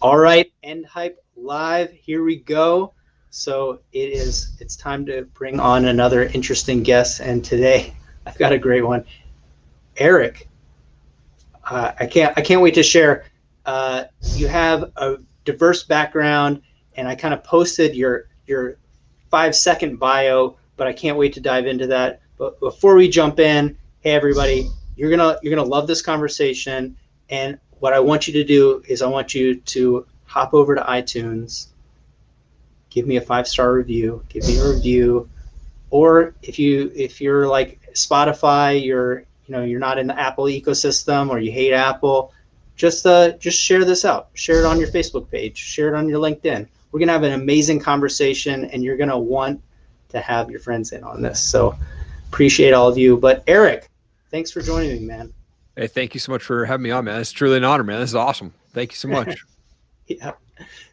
All right, End Hype Live, here we go. So it's time to bring on another interesting guest, and today I've got a great one. Erik, I can't wait to share. You have a diverse background, and I kind of posted your 5-second bio, but I can't wait to dive into that. But before we jump in, hey everybody, you're gonna love this conversation, and what I want you to do is I want you to hop over to iTunes, give me a 5-star review, give me a review, or if you're like Spotify, you're not in the Apple ecosystem or you hate Apple, just share this out. Share it on your Facebook page, share it on your LinkedIn. We're gonna have an amazing conversation, and you're gonna want to have your friends in on this. So appreciate all of you. But Erik, thanks for joining me, man. Hey, thank you so much for having me on, man. It's truly an honor, man. This is awesome. Thank you so much. Yeah.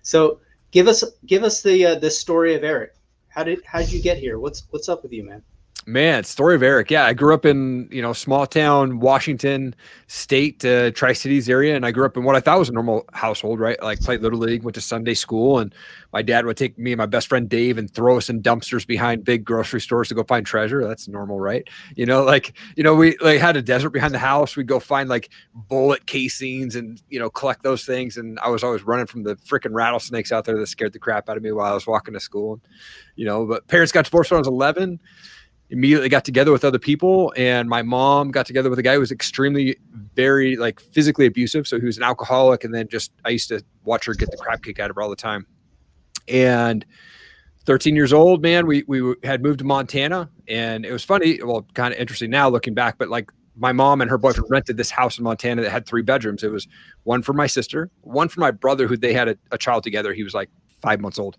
So give us the story of Erik. How did you get here? What's up with you, man? Man, story of Erik. Yeah, I grew up in, small town, Washington State, Tri-Cities area. And I grew up in what I thought was a normal household, right? Like played Little League, went to Sunday school. And my dad would take me and my best friend Dave and throw us in dumpsters behind big grocery stores to go find treasure. That's normal, right? We had a desert behind the house. We'd go find like bullet casings and, collect those things. And I was always running from the freaking rattlesnakes out there that scared the crap out of me while I was walking to school. But parents got divorced when I was 11. Immediately got together with other people, and my mom got together with a guy who was extremely, very physically abusive. So he was an alcoholic. And then I used to watch her get the crap kicked out of her all the time. And 13 years old, man, we had moved to Montana, and it was funny. Well, kind of interesting now looking back, but my mom and her boyfriend rented this house in Montana that had 3 bedrooms. It was one for my sister, one for my brother, who they had a child together. He was 5 months old,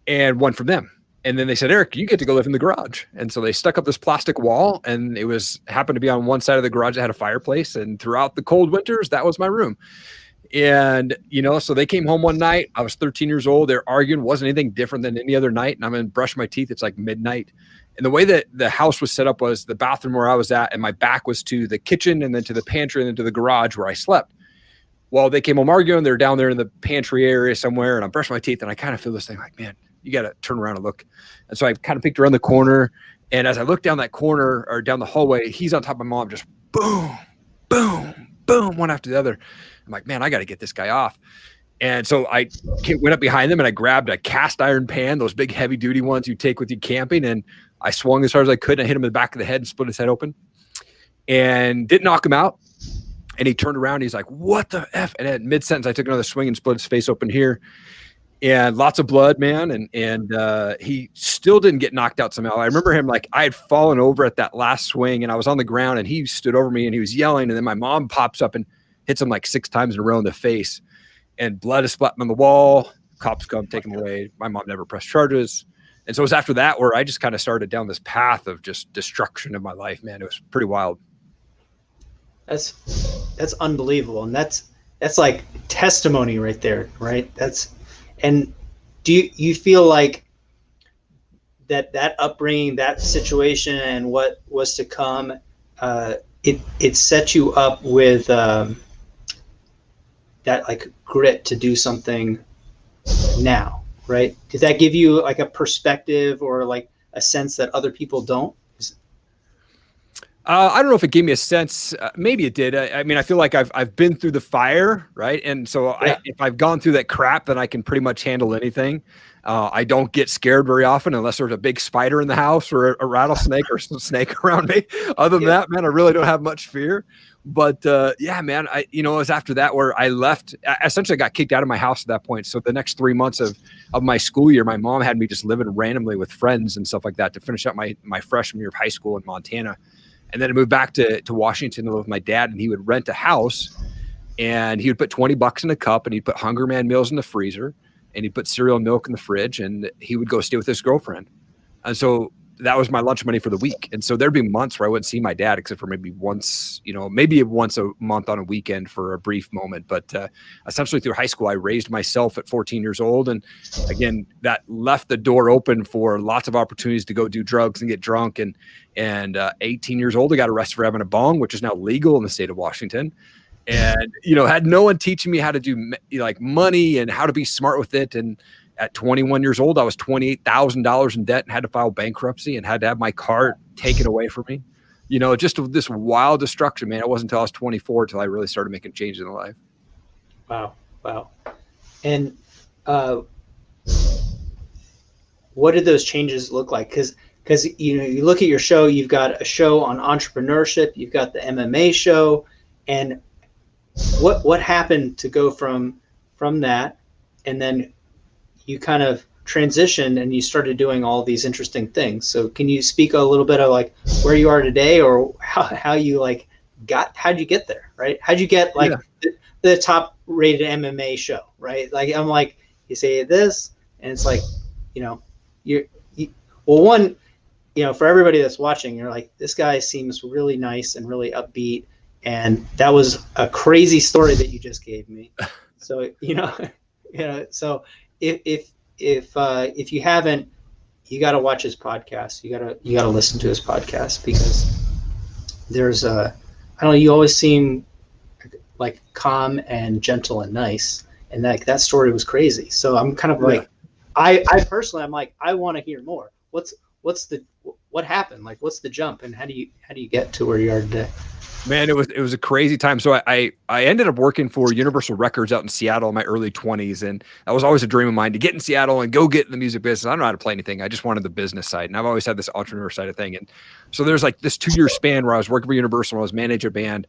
and one for them. And then they said, Erik, you get to go live in the garage. And so they stuck up this plastic wall, and it happened to be on one side of the garage that had a fireplace. And throughout the cold winters, that was my room. And, so they came home one night. I was 13 years old. They're arguing. Wasn't anything different than any other night. And I'm going to brush my teeth. It's like midnight. And the way that the house was set up was the bathroom where I was at, and my back was to the kitchen and then to the pantry and then to the garage where I slept. Well, they came home arguing. They're down there in the pantry area somewhere, and I'm brushing my teeth, and I kind of feel this thing like, man, you got to turn around and look. And so I kind of peeked around the corner. And as I looked down that corner or down the hallway, he's on top of my mom, just boom, boom, boom, one after the other. I'm like, man, I got to get this guy off. And so I went up behind them, and I grabbed a cast iron pan, those big heavy duty ones you take with you camping. And I swung as hard as I could, and I hit him in the back of the head and split his head open and didn't knock him out. And he turned around. He's like, what the F? And at mid-sentence, I took another swing and split his face open here. And lots of blood, man. And he still didn't get knocked out somehow. I remember him I had fallen over at that last swing, and I was on the ground, and he stood over me, and he was yelling. And then my mom pops up and hits him 6 times in a row in the face, and blood is splatting on the wall. Cops come, take him away. My mom never pressed charges. And so it was after that where I just kind of started down this path of just destruction of my life, man. It was pretty wild. That's unbelievable. And that's like testimony right there, right? And do you feel like that upbringing, that situation, and what was to come, it set you up with that grit to do something now, right? Did that give you a perspective or a sense that other people don't? I don't know if it gave me a sense. Maybe it did. I mean, I feel like I've been through the fire, right? And so yeah. If I've gone through that crap, then I can pretty much handle anything. I don't get scared very often unless there's a big spider in the house or a rattlesnake or some snake around me. Other than that, man, I really don't have much fear. But yeah, man, it was after that where I left. Essentially, I got kicked out of my house at that point. So the next 3 months of my school year, my mom had me just living randomly with friends and stuff like that to finish up my freshman year of high school in Montana. And then I moved back to Washington to live with my dad, and he would rent a house, and he would put $20 in a cup, and he'd put Hunger Man meals in the freezer, and he'd put cereal and milk in the fridge, and he would go stay with his girlfriend. And so that was my lunch money for the week. And so there'd be months where I wouldn't see my dad except for maybe once a month on a weekend for a brief moment. But essentially through high school, I raised myself at 14 years old. And again, that left the door open for lots of opportunities to go do drugs and get drunk. And 18 years old, I got arrested for having a bong, which is now legal in the state of Washington. and, you know, had no one teaching me how to do like money and how to be smart with it. And at 21 years old, I was $28,000 in debt and had to file bankruptcy and had to have my car taken away from me. You know, just this wild destruction, man. It wasn't until I was 24 till I really started making changes in life. Wow. Wow. And what did those changes look like? Because you know, you look at your show, you've got a show on entrepreneurship, you've got the MMA show, and what happened to go from that, and then you kind of transitioned and you started doing all these interesting things. So can you speak a little bit of like where you are today, or how you like how'd you get there, right? How'd you get like the top rated MMA show, right? Like, I'm like, you say this and it's like, you know, well, one, you know, for everybody that's watching, you're like, this guy seems really nice and really upbeat. And that was a crazy story that you just gave me. So, so if you haven't, you got to watch his podcast. You got to listen to his podcast, because there's I don't know, you always seem like calm and gentle and nice. And that story was crazy. So I'm kind of like, I personally, I'm like, I want to hear more. What happened? Like, what's the jump, and how do you get to where you are today? Man, it was a crazy time. So I ended up working for Universal Records out in Seattle in my early 20s. And that was always a dream of mine, to get in Seattle and go get in the music business. I don't know how to play anything. I just wanted the business side. And I've always had this entrepreneur side of thing. And so there's like this 2-year span where I was working for Universal, I was managing a band,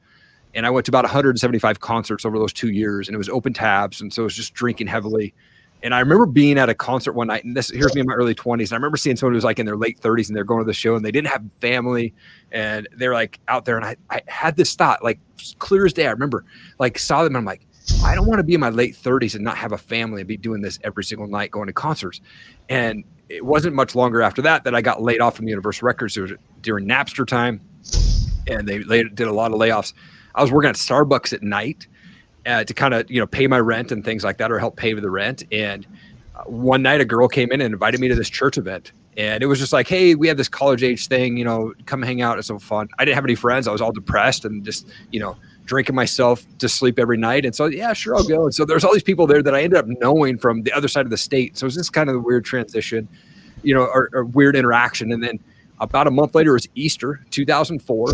and I went to about 175 concerts over those 2 years, and it was open tabs. And so it was just drinking heavily. And I remember being at a concert one night, and here's me in my early 20s. And I remember seeing someone who was like in their late 30s, and they're going to the show, and they didn't have family, and they're like out there. And I had this thought, like clear as day. I remember like saw them, and I'm like, I don't want to be in my late 30s and not have a family and be doing this every single night, going to concerts. And it wasn't much longer after that I got laid off from Universal Records. It was during Napster time, and they did a lot of layoffs. I was working at Starbucks at night, to kind of, you know, pay my rent and things like that, or help pay the rent. And one night a girl came in and invited me to this church event. And it was just like, hey, we have this college age thing, you know, come hang out. It's so fun. I didn't have any friends. I was all depressed and just, you know, drinking myself to sleep every night. And so, yeah, sure, I'll go. And so there's all these people there that I ended up knowing from the other side of the state. So it was just kind of a weird transition, you know, or weird interaction. And then about a month later, it was Easter 2004.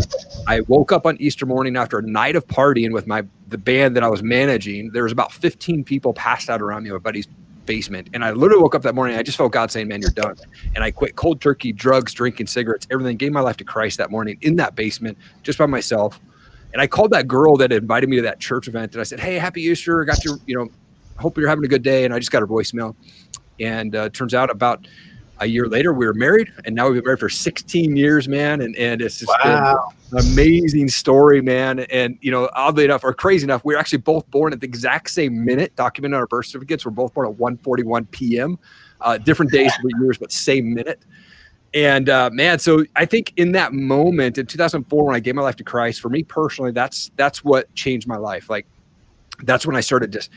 I woke up on Easter morning after a night of partying with the band that I was managing. There was about 15 people passed out around me in my buddy's basement. And I literally woke up that morning. I just felt God saying, man, you're done. And I quit cold turkey, drugs, drinking, cigarettes, everything, gave my life to Christ that morning in that basement, just by myself. And I called that girl that invited me to that church event. And I said, hey, happy Easter. Got your, you know, hope you're having a good day. And I just got her voicemail. And turns out about a year later, we were married, and now we've been married for 16 years, man. And it's just been an amazing story, man. And, you know, oddly enough, or crazy enough, we were actually both born at the exact same minute, documented on our birth certificates. We're both born at 1:41 p.m., different days, different years, but same minute. And man, so I think in that moment in 2004, when I gave my life to Christ, for me personally, that's what changed my life. Like, that's when I started just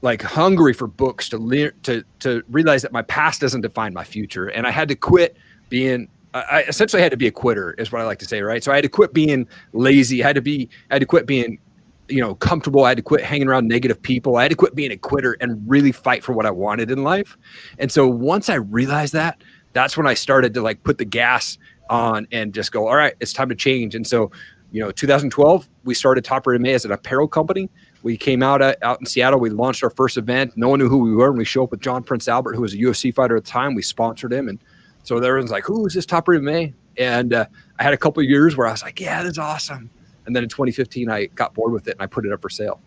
like hungry for books to realize that my past doesn't define my future. And I had to quit being, I essentially had to be a quitter, is what I like to say. Right. So I had to quit being lazy. I had to quit being, you know, comfortable. I had to quit hanging around negative people. I had to quit being a quitter and really fight for what I wanted in life. And so once I realized that, that's when I started to like put the gas on and just go, all right, it's time to change. And so, you know, 2012, we started Top Rated MMA as an apparel company. We came out in Seattle. We launched our first event. No one knew who we were. And we showed up with John Prince Albert, who was a UFC fighter at the time. We sponsored him. And so everyone's like, who is this Top Rated MMA? And I had a couple of years where I was like, yeah, that's awesome. And then in 2015, I got bored with it and I put it up for sale.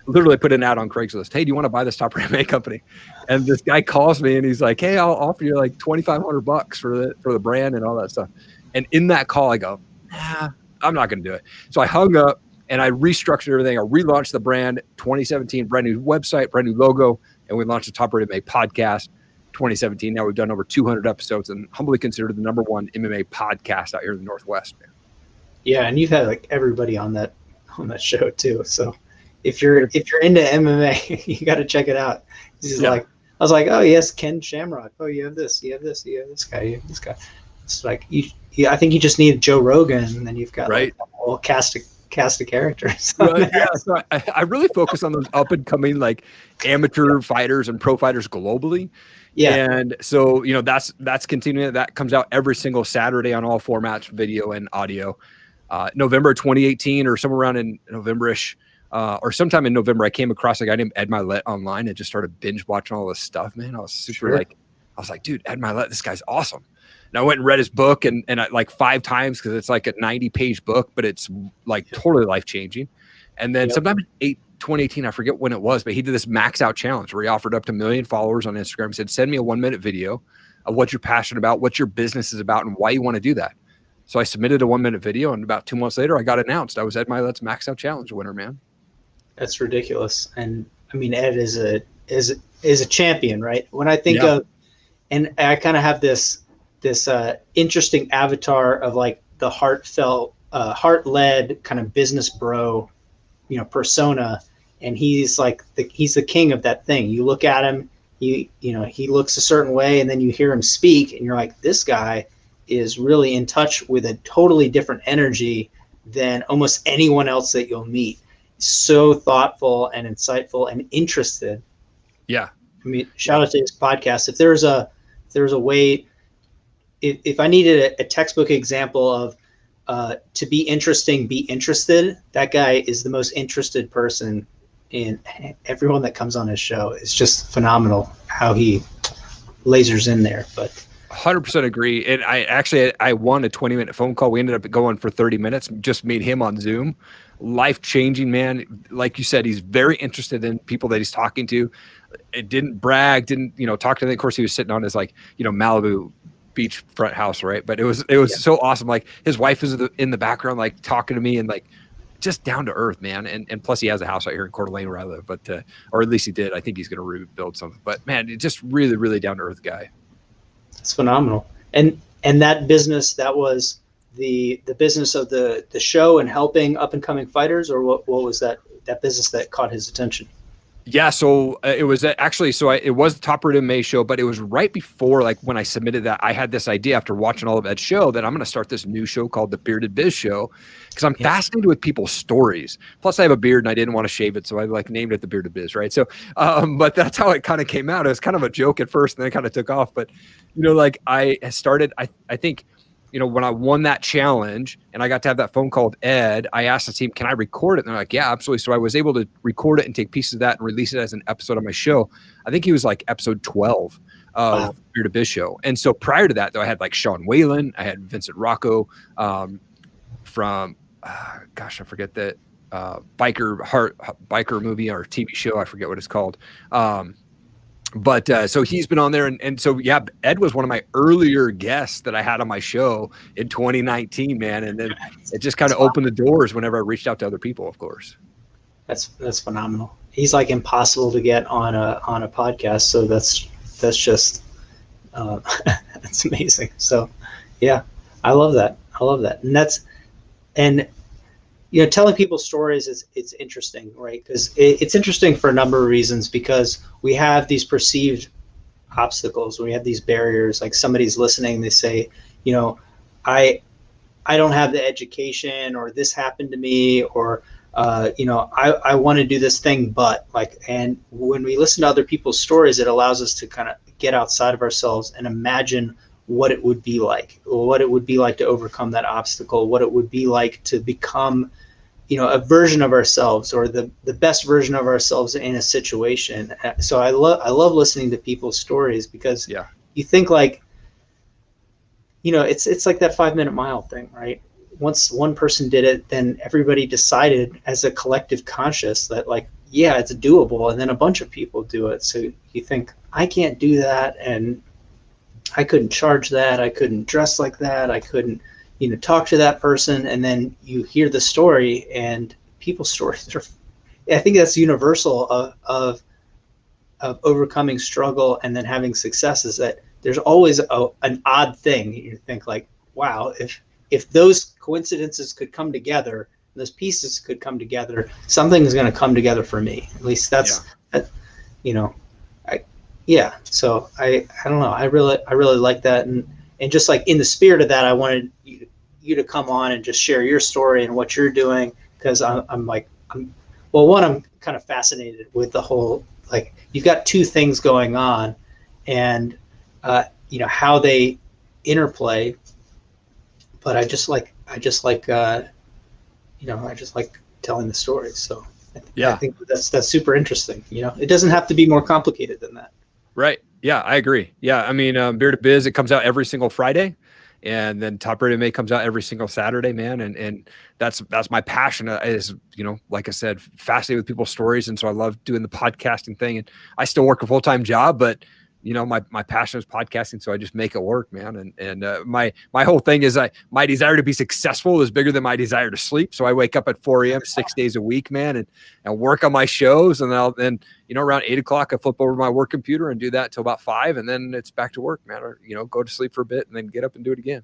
Literally put an ad on Craigslist. Hey, do you want to buy this Top Rated MMA company? And this guy calls me and he's like, hey, I'll offer you like $2,500 for the brand and all that stuff. And in that call, I go, nah, I'm not going to do it. So I hung up. And I restructured everything. I relaunched the brand 2017, brand new website, brand new logo. And we launched the Top Rated MMA podcast 2017. Now we've done over 200 episodes and humbly considered the #1 MMA podcast out here in the Northwest, man. Yeah. And you've had like everybody on that show too. So if you're into MMA, you got to check it out. Like, I was like, oh yes, Ken Shamrock. Oh, you have this, you have this, you have this guy, you have this guy. It's like, I think you just need Joe Rogan, and then you've got right. Like a whole cast cast of characters. Right, yeah, so I really focus on those up and coming like amateur fighters and pro fighters globally. Yeah. And so, that's continuing. That comes out every single Saturday on all formats, video and audio. November 2018 or somewhere around in November-ish, or sometime in November, I came across a guy named Ed Milet online and just started binge watching all this stuff, man. I was super I was like, dude, Ed Milet, this guy's awesome. And I went and read his book and I, like 5 times, because it's like a 90-page book, but it's like totally life-changing. And then sometime in 2018, I forget when it was, but he did this max out challenge where he offered up to 1 million followers on Instagram. He said, send me a 1-minute video of what you're passionate about, what your business is about, and why you want to do that. So I submitted a 1-minute video, and about 2 months later, I got announced. I was Ed Milet's Max Out Challenge winner, man. That's ridiculous. And I mean, Ed is a champion, right? When I think of, and I kind of have this interesting avatar of like the heartfelt, heart-led kind of business bro, persona, and he's like he's the king of that thing. You look at him, he looks a certain way, and then you hear him speak, and you're like, this guy is really in touch with a totally different energy than almost anyone else that you'll meet. So thoughtful and insightful and interested. Yeah. I mean, shout out to his podcast. If there's a way, if I needed a textbook example of to be interesting, be interested, that guy is the most interested person in everyone that comes on his show. It's just phenomenal how he lasers in there. But 100% agree. And I won a 20-minute phone call. We ended up going for 30 minutes, just meet him on Zoom. Life-changing, man. Like you said, he's very interested in people that he's talking to. It didn't brag, didn't, talk to them. Of course, he was sitting on his Malibu beach front house, right? But it was so awesome. Like his wife is in the background, like talking to me, and like just down to earth, man. And plus he has a house out here in Coeur d'Alene where I live, but or at least he did. I think he's going to rebuild something, but man, it's just really, really down to earth guy. It's phenomenal. And that business, that was the business of the show and helping up and coming fighters, or what was that business that caught his attention? Yeah, so it was actually, it was the Top Rated MMA show, but it was right before, like when I submitted that, I had this idea after watching all of Ed's show that I'm going to start this new show called The Bearded Biz Show, because I'm fascinated with people's stories. Plus I have a beard and I didn't want to shave it, so I named it The Bearded Biz, right? So, but that's how it kind of came out. It was kind of a joke at first, and then it kind of took off. But, I started, I think, when I won that challenge and I got to have that phone call with Ed, I asked the team, can I record it? And they're like, yeah, absolutely. So I was able to record it and take pieces of that and release it as an episode of my show. I think he was like episode 12 of Bearded Biz Show. And so prior to that, though, I had like Sean Whalen, I had Vincent Rocco from, I forget that biker movie or TV show. I forget what it's called. But so he's been on there. And so, yeah, Ed was one of my earlier guests that I had on my show in 2019, man. And then it just kind of opened the doors whenever I reached out to other people, of course. That's phenomenal. He's like impossible to get on a podcast. So that's just, that's amazing. So yeah, I love that. And telling people stories it's interesting, right? Because it's interesting for a number of reasons, because we have these perceived obstacles, we have these barriers. Like somebody's listening, they say, I don't have the education, or this happened to me, or I want to do this thing, but and when we listen to other people's stories, it allows us to kind of get outside of ourselves and imagine what it would be like, to overcome that obstacle, what it would be like to become, a version of ourselves, or the best version of ourselves in a situation. So I love listening to people's stories, because you think like, it's like that 5-minute mile thing, right? Once one person did it, then everybody decided as a collective conscious that it's doable. And then a bunch of people do it. So you think, I can't do that. And I couldn't charge that. I couldn't dress like that. I couldn't, talk to that person. And then you hear the story, and people's stories are, I think that's universal of overcoming struggle and then having success, is that there's always an odd thing. You think like, wow, if those coincidences could come together, those pieces could come together, something is going to come together for me. At least that's, So I don't know. I really like that. And just like in the spirit of that, I wanted you to come on and just share your story and what you're doing, because well, one, I'm kind of fascinated with the whole, like, you've got two things going on, and how they interplay. But I just like telling the story. So I think that's super interesting. It doesn't have to be more complicated than that. Right. Yeah, I agree. Yeah. I mean, Beer to Biz, it comes out every single Friday. And then Top Rated MMA comes out every single Saturday, man. And that's my passion is, like I said, fascinated with people's stories. And so I love doing the podcasting thing. And I still work a full-time job, but my passion is podcasting. So I just make it work, man. And my whole thing is my desire to be successful is bigger than my desire to sleep. So I wake up at 4 a.m. 6 days a week, man, and work on my shows. And then around 8 o'clock, I flip over my work computer and do that till about 5. And then it's back to work, man, or, go to sleep for a bit and then get up and do it again.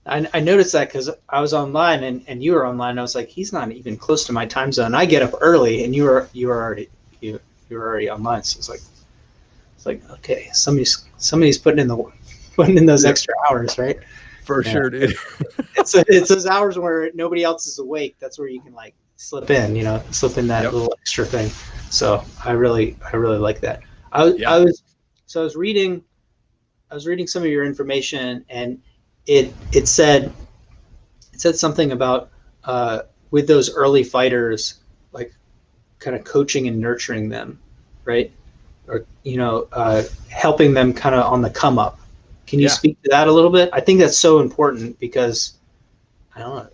I noticed that because I was online and you were online. I was like, he's not even close to my time zone. I get up early and you were already online. So it's like, okay, somebody's putting in those extra hours, right? For sure, dude. It's those hours where nobody else is awake. That's where you can like slip in that little extra thing. So I really like that. I was reading some of your information, and it said something about with those early fighters, like kind of coaching and nurturing them, right? Or helping them kind of on the come up. Can you speak to that a little bit? I think that's so important because I don't know,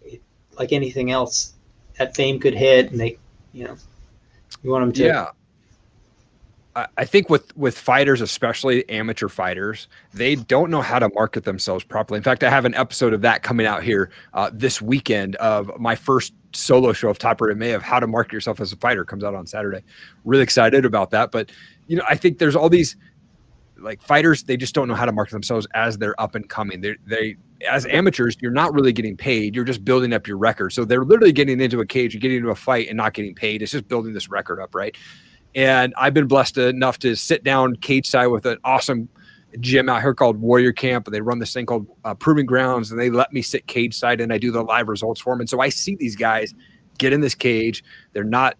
like anything else, that fame could hit, and they, you want them to. Yeah. I think with fighters, especially amateur fighters, they don't know how to market themselves properly. In fact, I have an episode of that coming out here this weekend of my first solo show of Top Rated MMA of how to market yourself as a fighter. Comes out on Saturday. Really excited about that. But, I think there's all these like fighters, they just don't know how to market themselves as they're up and coming. They as amateurs, you're not really getting paid. You're just building up your record. So they're literally getting into a cage and getting into a fight and not getting paid. It's just building this record up, right? And I've been blessed enough to sit down cage side with an awesome gym out here called Warrior Camp. And they run this thing called Proving Grounds, and they let me sit cage side and I do the live results for them. And so I see these guys get in this cage. They're not,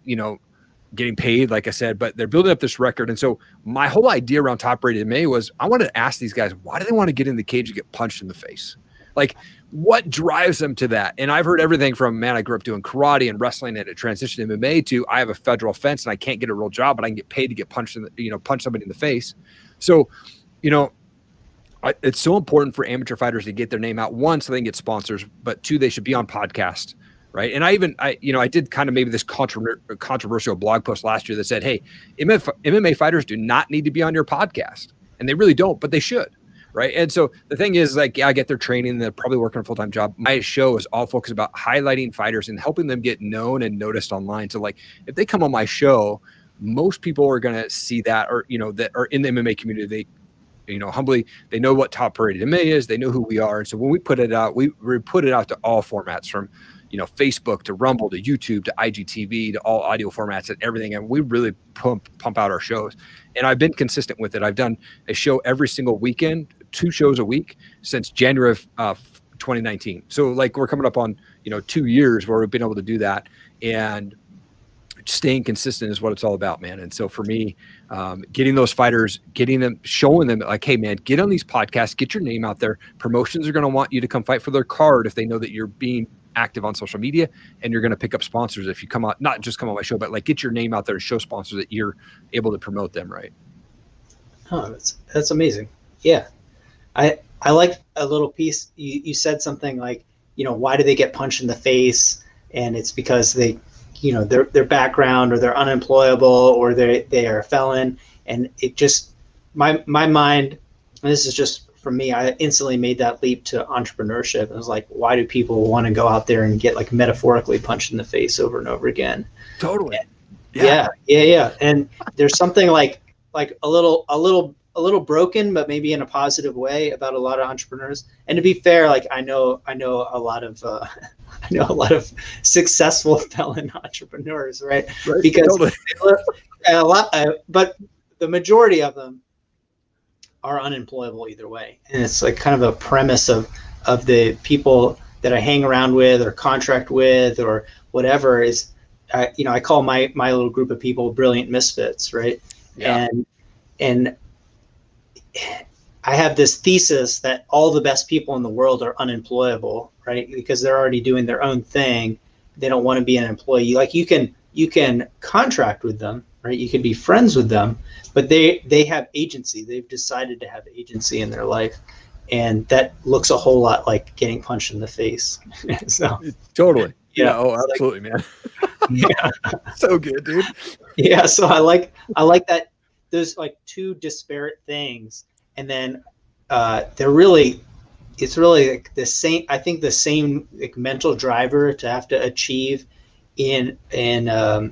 getting paid, like I said, but they're building up this record. And so my whole idea around Top Rated MMA was I wanted to ask these guys, why do they want to get in the cage and get punched in the face? Like, what drives them to that? And I've heard everything from, man, I grew up doing karate and wrestling and it transitioned to MMA to I have a federal offense and I can't get a real job, but I can get paid to get punched punch somebody in the face. So, it's so important for amateur fighters to get their name out. One, so they can get sponsors, but two, they should be on podcasts. Right. And I did kind of maybe this controversial blog post last year that said, hey, MMA fighters do not need to be on your podcast. And they really don't, but they should. Right. And so the thing is, like, I get their training. They're probably working a full-time job. My show is all focused about highlighting fighters and helping them get known and noticed online. So, like, if they come on my show, most people are going to see that, or, that are in the MMA community. They, humbly, they know what Top Rated MMA is. They know who we are. And so when we put it out, we put it out to all formats, from Facebook to Rumble to YouTube to IGTV to all audio formats and everything. And we really pump out our shows. And I've been consistent with it. I've done a show every single weekend, 2 shows a week since January of 2019. So, like, we're coming up on, 2 years where we've been able to do that. And staying consistent is what it's all about, man. And so for me, getting those fighters, showing them like, hey, man, get on these podcasts, get your name out there. Promotions are going to want you to come fight for their card if they know that you're being active on social media, and you're going to pick up sponsors if you come out, not just come on my show, but like get your name out there and show sponsors that you're able to promote them. Right. Oh, that's amazing. Yeah. I like a little piece. You said something like, why do they get punched in the face? And it's because they, their background, or they're unemployable, or they are a felon. And it just, my mind, and this is just for me, I instantly made that leap to entrepreneurship. It was like, why do people want to go out there and get, like, metaphorically punched in the face over and over again? Totally. Yeah. And there's something like a little broken, but maybe in a positive way, about a lot of entrepreneurs. And to be fair, like, I know a lot of successful felon entrepreneurs, right? Because totally. But the majority of them are unemployable either way. And it's like kind of a premise of the people that I hang around with or contract with or whatever is, I call my little group of people brilliant misfits, right? Yeah. And I have this thesis that all the best people in the world are unemployable, right? Because they're already doing their own thing. They don't want to be an employee. Like you can contract with them, right? You can be friends with them, but they have agency. They've decided to have agency in their life. And that looks a whole lot like getting punched in the face. So Totally. Yeah. yeah, Oh, absolutely, man. yeah. So good, dude. Yeah. So I like that there's like two disparate things. And then it's really like the same, I think the same like mental driver to have to achieve in a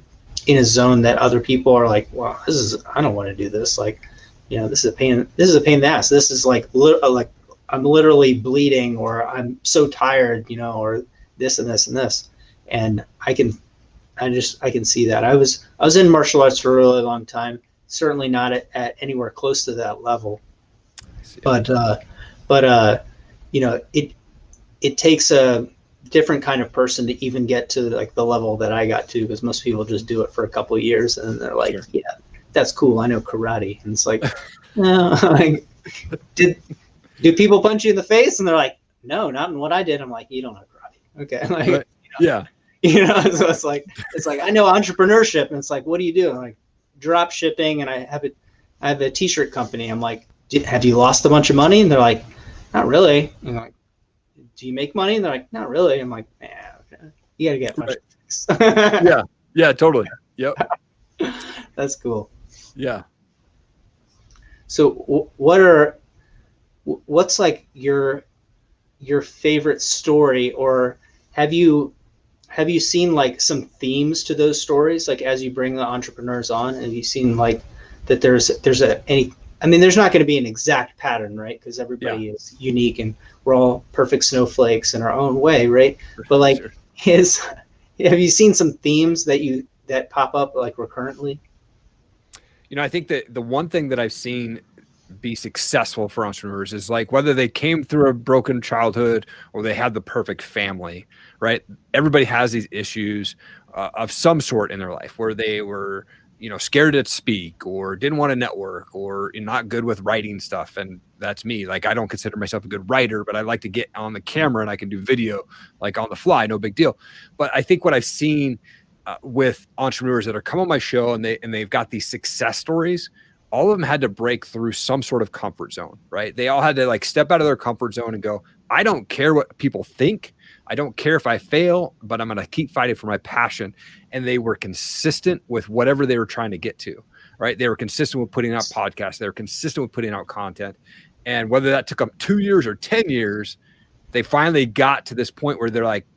zone that other people are like, well, I don't want to do this. Like, this is a pain in the ass. This is like I'm literally bleeding, or I'm so tired, or this and this and this. And I can see that. I was in martial arts for a really long time, certainly not at anywhere close to that level. But it takes a different kind of person to even get to like the level that I got to, because most people just do it for a couple of years and they're like, sure, yeah, that's cool, I know karate. And it's like, no, like, do people punch you in the face? And they're like, no, not in what I did. I'm like, you don't know karate. Okay. Like, right. Yeah. So it's like I know entrepreneurship, and it's like, what do you do? I'm like, drop shipping, and I have a t-shirt company. I'm like, have you lost a bunch of money? And they're like, not really. And I'm like, do you make money? And they're like, not really. I'm like, yeah, okay. You gotta get right. Yeah. Yeah, totally. Yep. That's cool. Yeah. So what's like your favorite story, or have you seen like some themes to those stories? Like as you bring the entrepreneurs on, have you seen like that there's there's not going to be an exact pattern, right? Because everybody is unique and we're all perfect snowflakes in our own way, right? But like, sure, have you seen some themes that pop up like recurrently? I think that the one thing that I've seen be successful for entrepreneurs is like whether they came through a broken childhood or they had the perfect family, right? Everybody has these issues of some sort in their life where they were scared to speak, or didn't want to network, or not good with writing stuff. And that's me. Like, I don't consider myself a good writer, but I like to get on the camera and I can do video like on the fly, no big deal. But I think what I've seen with entrepreneurs that are come on my show and they've got these success stories, all of them had to break through some sort of comfort zone, right? They all had to like step out of their comfort zone and go, I don't care what people think. I don't care if I fail, but I'm going to keep fighting for my passion. And they were consistent with whatever they were trying to get to, right? They were consistent with putting out podcasts. They were consistent with putting out content. And whether that took them 2 years or 10 years, they finally got to this point where they're like,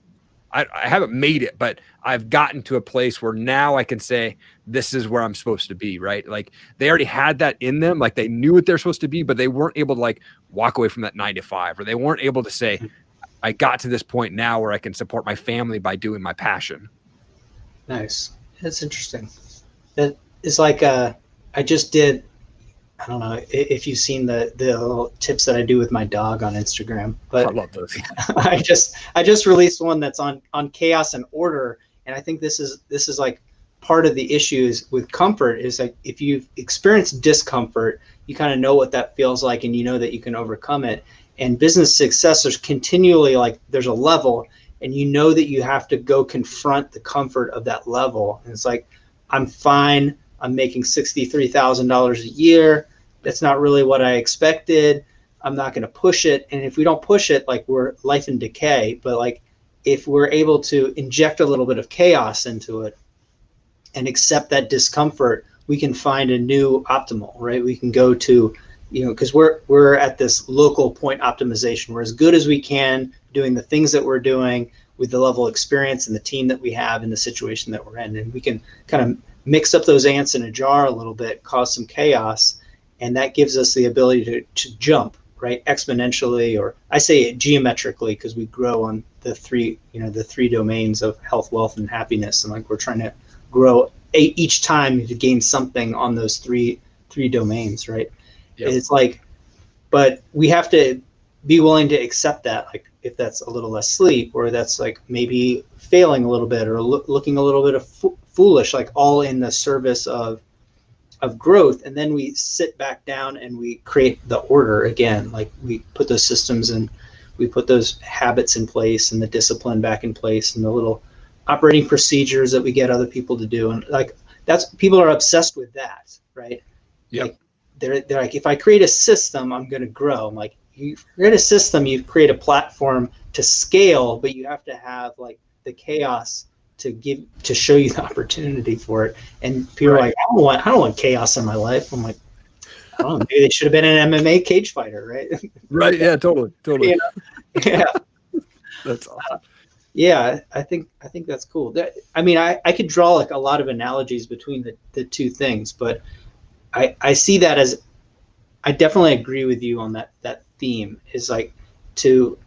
I haven't made it, but I've gotten to a place where now I can say, this is where I'm supposed to be, right? Like they already had that in them. Like they knew what they're supposed to be, but they weren't able to like walk away from that 9 to 5, or they weren't able to say, I got to this point now where I can support my family by doing my passion. Nice. That's interesting. That is like, I just did, I don't know if you've seen the little tips that I do with my dog on Instagram, but I love those. I just released one that's on chaos and order. And I think this is like part of the issues with comfort is like, if you've experienced discomfort, you kind of know what that feels like, and you know that you can overcome it. And business success, there's continually like, there's a level, and you know that you have to go confront the comfort of that level. And it's like, I'm fine. I'm making $63,000 a year. That's not really what I expected. I'm not going to push it. And if we don't push it, like we're life and decay. But like, if we're able to inject a little bit of chaos into it and accept that discomfort, we can find a new optimal, right? We can go to, because we're at this local point optimization. We're as good as we can doing the things that we're doing with the level of experience and the team that we have in the situation that we're in. And we can kind of mix up those ants in a jar a little bit, cause some chaos, and that gives us the ability to jump, right, exponentially, or I say it geometrically, because we grow on the three domains of health, wealth, and happiness. And like we're trying to grow each time to gain something on those three domains, right? Yep. It's like, but we have to be willing to accept that. Like if that's a little less sleep, or that's like maybe failing a little bit, or looking a little bit of foolish, like all in the service of growth. And then we sit back down and we create the order again. Like we put those systems and we put those habits in place and the discipline back in place and the little operating procedures that we get other people to do. And like, that's, people are obsessed with that, right? Yep. Like they're like, if I create a system, I'm going to grow. I'm like, you create a system, you create a platform to scale, but you have to have like the chaos to show you the opportunity for it. And people are like, I don't want chaos in my life. I'm like, I don't know, maybe they should have been an MMA cage fighter, right? Right. Yeah, totally. You know? Yeah. That's awesome. Yeah, I think that's cool. I mean, I could draw like a lot of analogies between the two things, but I see that as, I definitely agree with you on that theme, is like to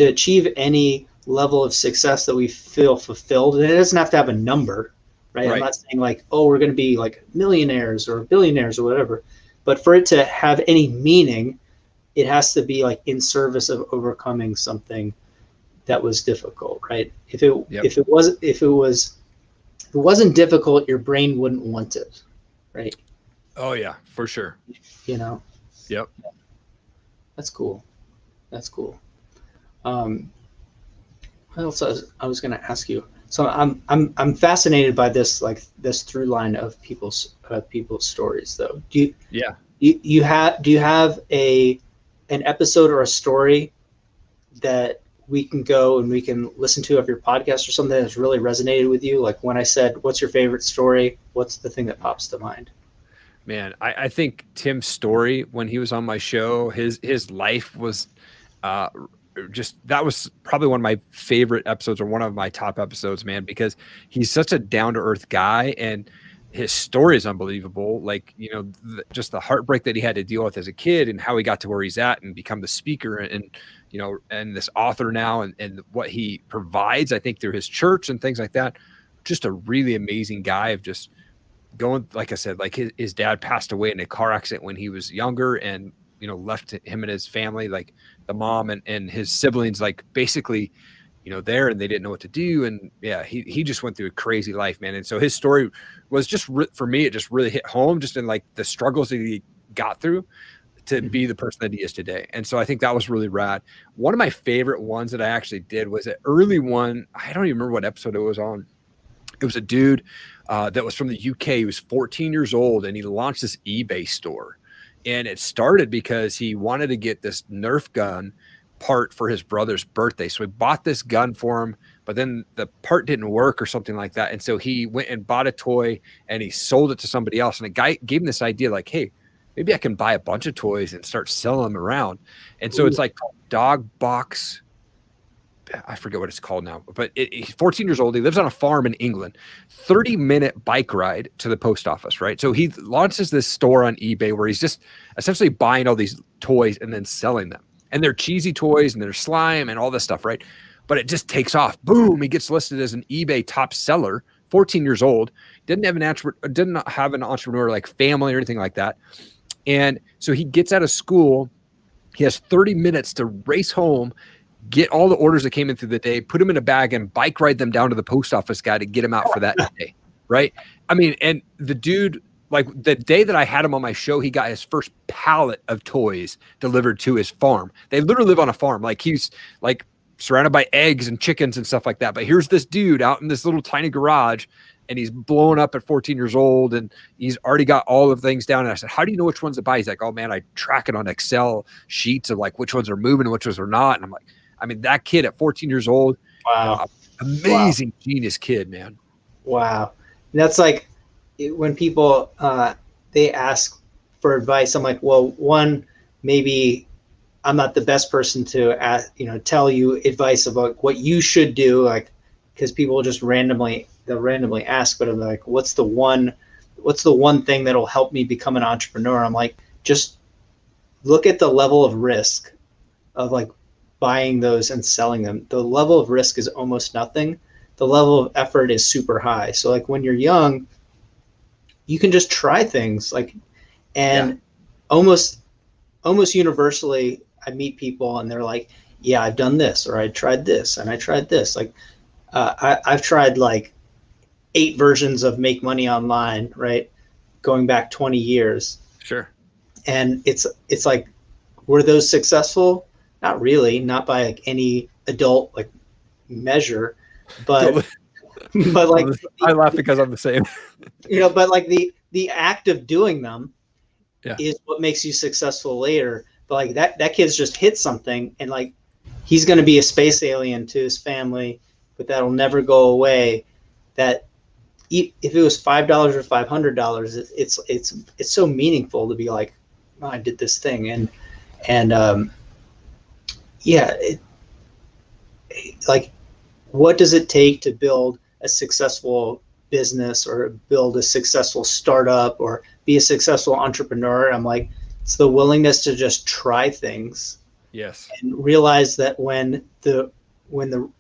achieve any level of success that we feel fulfilled, and it doesn't have to have a number, right? I'm not saying like, oh, we're going to be like millionaires or billionaires or whatever, but for it to have any meaning, it has to be like in service of overcoming something that was difficult, right? If it wasn't difficult, your brain wouldn't want it, right? Oh yeah, for sure. You know. Yep. That's cool. What else I was going to ask you? So I'm fascinated by this, like this through line of people's stories, though. Do you have an episode or a story that we can go and we can listen to of your podcast, or something that's really resonated with you? Like when I said, what's your favorite story? What's the thing that pops to mind? Man, I think Tim's story when he was on my show, his life was that was probably one of my favorite episodes, or one of my top episodes, man, because he's such a down-to-earth guy and his story is unbelievable. Like, you know, just the heartbreak that he had to deal with as a kid and how he got to where he's at and become the speaker and you know, and this author now, and what he provides, I think, through his church and things like that. Just a really amazing guy of just going, like I said, like his dad passed away in a car accident when he was younger, and, you know, left him and his family, like the mom and his siblings, like basically, you know, there, and they didn't know what to do. And yeah, he just went through a crazy life, man. And so his story was just, for me, it just really hit home, just in like the struggles that he got through to be the person that he is today. And so I think that was really rad. One of my favorite ones that I actually did was an early one. I don't even remember what episode it was on. It was a dude that was from the UK. He was 14 years old, and he launched this eBay store. And it started because he wanted to get this Nerf gun part for his brother's birthday. So he bought this gun for him, but then the part didn't work or something like that. And so he went and bought a toy and he sold it to somebody else. And a guy gave him this idea, like, hey, maybe I can buy a bunch of toys and start selling them around. And so it's like Dog Box. I forget what it's called now, but he's 14 years old. He lives on a farm in England, 30-minute bike ride to the post office, right? So he launches this store on eBay where he's just essentially buying all these toys and then selling them. And they're cheesy toys and they're slime and all this stuff, right? But it just takes off. Boom, he gets listed as an eBay top seller, 14 years old, didn't have an entrepreneur like family or anything like that. And so he gets out of school. He has 30 minutes to race home, get all the orders that came in through the day, put them in a bag, and bike ride them down to the post office guy to get him out for that day, right? I mean, and the dude, like the day that I had him on my show, he got his first pallet of toys delivered to his farm. They literally live on a farm. Like he's like surrounded by eggs and chickens and stuff like that. But here's this dude out in this little tiny garage, and he's blowing up at 14 years old, and he's already got all of things down. And I said, how do you know which ones to buy? He's like, oh man, I track it on Excel sheets of like which ones are moving and which ones are not. And I'm like, I mean, that kid at 14 years old, wow, amazing genius kid, man. Wow. And that's like when people, they ask for advice. I'm like, well, one, maybe I'm not the best person to ask, tell you advice about what you should do. Like, because people just randomly ask, but I'm like, what's the one thing that'll help me become an entrepreneur? I'm like, just look at the level of risk of like buying those and selling them. The level of risk is almost nothing. The level of effort is super high. So like when you're young, you can just try things almost universally I meet people and they're like, yeah, I've done this, or I tried this, and I tried this. Like, I've tried like 8 versions of Make Money Online, right? Going back 20 years. Sure. And it's like, were those successful? Not really, not by like any adult like measure, but Totally. but like I laugh because I'm the same. but like the act of doing them Yeah. is what makes you successful later. But like that kid's just hit something, and like he's going to be a space alien to his family, but that'll never go away. That if it was $5 or $500, it's so meaningful to be like, oh, I did this thing, and yeah, like, what does it take to build a successful business or build a successful startup or be a successful entrepreneur? I'm like, it's the willingness to just try things. Yes. And realize that when the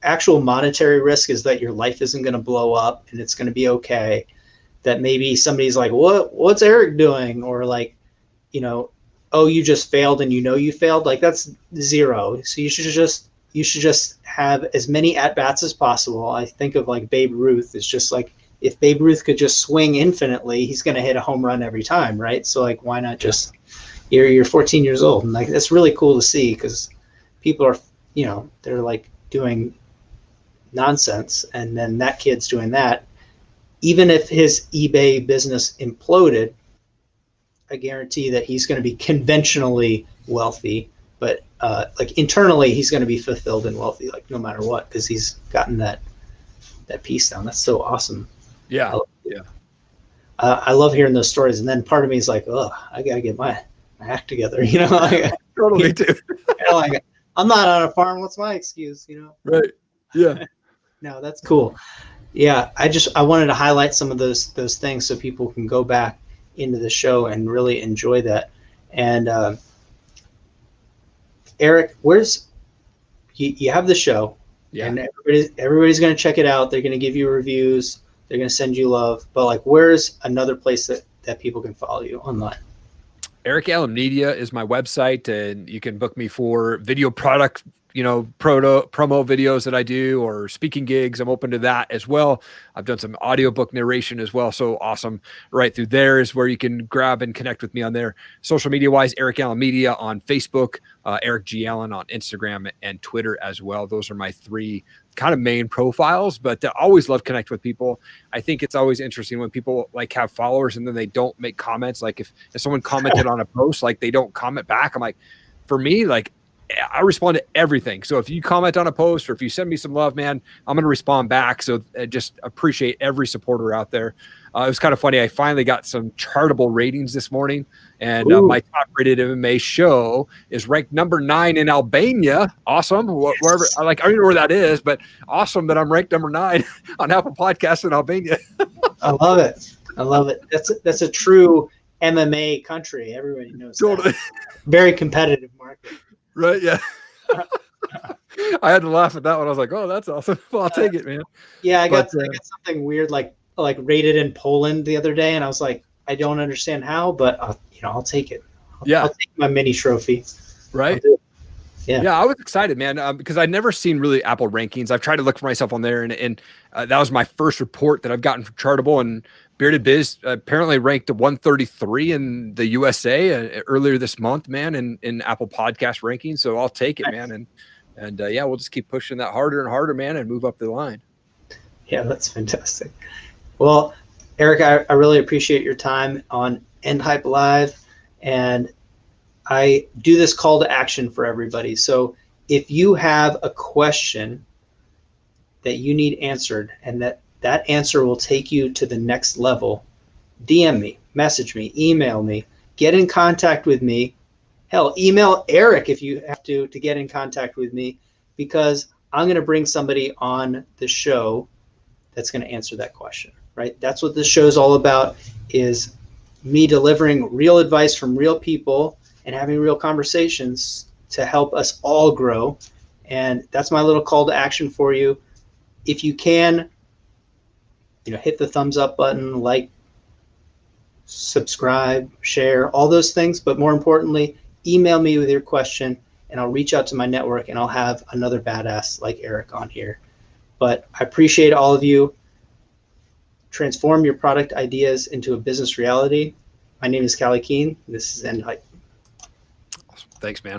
actual monetary risk is that your life isn't going to blow up and it's going to be okay, that maybe somebody's like, what's Erik doing? Or like, oh, you just failed and you failed. Like, that's zero. So you should just have as many at-bats as possible. I think of like Babe Ruth. It's just like, if Babe Ruth could just swing infinitely, he's going to hit a home run every time, right? So like, why not just, you're 14 years old, and like, that's really cool to see, because people are, they're like doing nonsense, and then that kid's doing that. Even if his eBay business imploded, I guarantee that he's going to be conventionally wealthy, but like internally, he's going to be fulfilled and wealthy, like no matter what, because he's gotten that piece down. That's so awesome. Yeah. Yeah. I love hearing those stories, and then part of me is like, oh, I gotta get my act together, like, Totally too. like, I'm not on a farm. What's my excuse, Right. Yeah. No, that's cool. Yeah, I wanted to highlight some of those things so people can go back into the show and really enjoy that. And Erik, where's you have the show, and everybody's going to check it out. They're going to give you reviews. They're going to send you love. But like, where's another place that people can follow you online? Erik Allen Media is my website, and you can book me for video product, promo videos that I do, or speaking gigs. I'm open to that as well. I've done some audiobook narration as well. So awesome. Right through there is where you can grab and connect with me on there. Social media wise, Erik Allen Media on Facebook, Erik G. Allen on Instagram and Twitter as well. Those are my 3 kind of main profiles, but I always love connect with people. I think it's always interesting when people like have followers and then they don't make comments. Like if someone commented on a post, like they don't comment back. I'm like, for me, like, I respond to everything. So if you comment on a post or if you send me some love, man, I'm going to respond back. So just appreciate every supporter out there. It was kind of funny. I finally got some chartable ratings this morning, and my top rated MMA show is ranked number 9 in Albania. Awesome. Wherever, I don't know where that is, but awesome that I'm ranked number 9 on Apple Podcasts in Albania. I love it. I love it. That's a true MMA country. Everybody knows Totally. that. Very competitive market. Right. Yeah. I had to laugh at that one. I was like, oh, that's awesome. Well, I'll take it, man. Yeah. I got something weird, like rated in Poland the other day. And I was like, I don't understand how, but I'll take it. I'll take my mini trophy. Right. Yeah. I was excited, man, because I'd never seen really Apple rankings. I've tried to look for myself on there, and that was my first report that I've gotten from Chartable. And Bearded Biz apparently ranked 133 in the USA earlier this month, man, in Apple Podcast rankings. So I'll take it, man. And yeah, we'll just keep pushing that harder and harder, man, and move up the line. Yeah, that's fantastic. Well, Erik, I really appreciate your time on End Hype Live, and I do this call to action for everybody. So if you have a question that you need answered, and that answer will take you to the next level, DM me, message me, email me, get in contact with me. Hell, email Erik if you have to get in contact with me, because I'm going to bring somebody on the show that's going to answer that question, right? That's what this show is all about, is me delivering real advice from real people and having real conversations to help us all grow. And that's my little call to action for you. If you can, hit the thumbs up button, like, subscribe, share, all those things. But more importantly, email me with your question, and I'll reach out to my network and I'll have another badass like Erik on here. But I appreciate all of you. Transform your product ideas into a business reality. My name is Callie Keene. This is End Hype. Thanks, man.